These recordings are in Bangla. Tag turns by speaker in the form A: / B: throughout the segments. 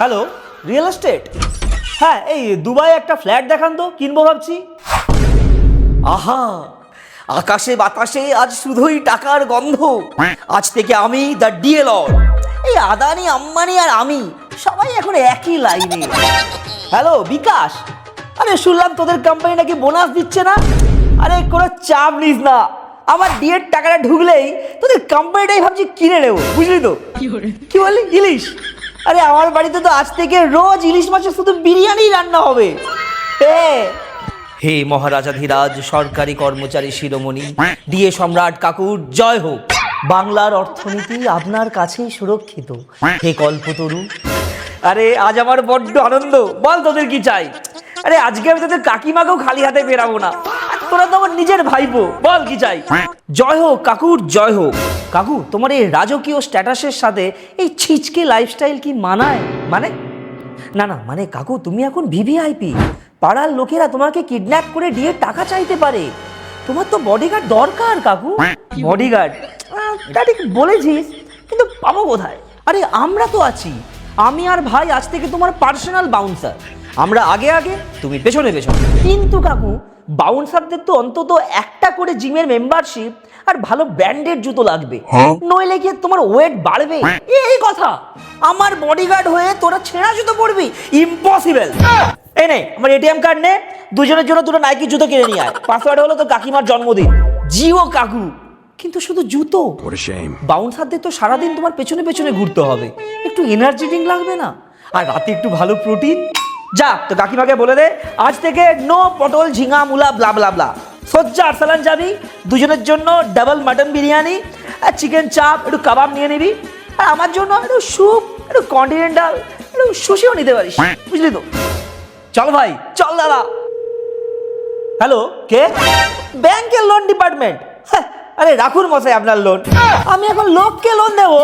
A: Hello, real estate? হ্যাঁ, এই দুবাই একটা ফ্ল্যাট দেখান তো, কিনবো ভাবছি।
B: আহা, আকাশে বাতাসে আজ শুধুই টাকার গন্ধ। আজ থেকে আমি দ্য ডিএলর, এই আদানি আম্বানি আর আমি সবাই এখন একই লাইনে।
A: হ্যালো বিকাশ, আরে শুনলাম তোদের কোম্পানি নাকি বোনাস দিচ্ছে না। আরে কোনো চাপ নিস না, আমার ডিএর টাকাটা ঢুকলেই তোদের কোম্পানিটাই ভাবছি কিনে নেবো, বুঝলি তো? কি বললি? ইলিশ? আরে আমার বাড়িতে তো আজ থেকে রোজ ইলিশ মাছের শুধু বিরিয়ানি রান্না হবে।
B: হে মহারাজাধিরাজ সরকারি কর্মচারী শিরোমণি, ডিএ সম্রাট কাকুর জয় হোক।
A: বাংলার অর্থনীতি আপনার কাছেই সুরক্ষিত, হে কল্পতরু। আরে আজ আমার বড্ড আনন্দ, বল তোদের কি চাই? আরে আজকে আমি তোদের কাকিমাকেও খালি হাতে বেরাবো না, আর তোরা তো আমার নিজের ভাইপো, বল কি চাই?
B: জয় হোক কাকুর জয় হোক।
A: কাকু, তোমার এই রাজকীয় স্ট্যাটাসের সাথে এই ছিচকে লাইফস্টাইল কি মানায়? মানে না না, মানে কাকু তুমি এখন ভিভিআইপি, পাড়ার লোকেরা তোমাকে কিডন্যাপ করে দিয়ে টাকা চাইতে পারে। তোমার তো বডিগার্ড দরকার কাকু। বডিগার্ড? তা ঠিক বলেছিস, কিন্তু পাবো কোথায়? আরে আমরা তো আছি, আমি আর ভাই আজ থেকে তোমার পার্সোনাল বাউন্সার। আমরা আগে আগে, তুমি পেছনে পেছনে। কিন্তু কাকু, বাউন্সারদের তো অন্তত একটা করে জিমের মেম্বারশিপ আর ভালো ব্র্যান্ডের জুতো লাগবে, নইলে গিয়ে তোমার ওয়েট বাড়বে। এই কথা, আমার বডিগার্ড হয়ে তোরা ছেঁড়া জুতো পরবি? ইম্পসিবল। এই নে আমার এটিএম কার্ড নে, দুজনের জন্য দুটো নাইকি জুতো কিনে নিয়ে আয়। পাসওয়ার্ড হলো তো কাকিমার জন্মদিন। জিও কাকু। কিন্তু শুধু জুতো? বাউন্সারদের তো সারাদিন তোমার পেছনে পেছনে ঘুরতে হবে, একটু এনার্জি ড্রিঙ্ক লাগবে না? আর রাতে একটু ভালো প্রোটিন। যা তো কাকিমাকে বলে দে আজ থেকে নো পটল ঝিঙা মুলা ব্লা ব্লা ব্লা। সজ্জা আরসালান যাবি, দুজনের জন্য ডাবল মাটন বিরিয়ানি আর চিকেন চাপ, একটু কাবাব নিয়ে নিবি। আর আমার জন্য একটু স্যুপ, একটু কন্টিনেন্টাল, একটু সুশিও নিতে পারিস, বুঝলি তো? চল ভাই, চল দাদা। হ্যালো, কে? ব্যাংকের লোন ডিপার্টমেন্ট? আরে রাখুন মশাই আপনার লোন, আমি এখন লোককে লোন দেবো।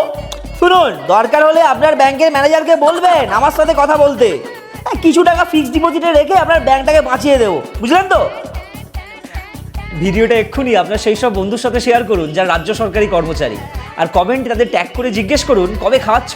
A: শুনুন, দরকার হলে আপনার ব্যাংকের ম্যানেজারকে বলবেন আমার সাথে কথা বলতে। কিছু টাকা ফিক্সড ডিপোজিটে রেখে আপনার ব্যাংকটাকে বাঁচিয়ে দেবো, বুঝলেন তো? ভিডিওটা এক্ষুনি আপনার সেই সব বন্ধুর সাথে শেয়ার করুন যারা রাজ্য সরকারি কর্মচারী, আর কমেন্টে তাদের ট্যাগ করে জিজ্ঞেস করুন কবে খাওয়াচ্ছ।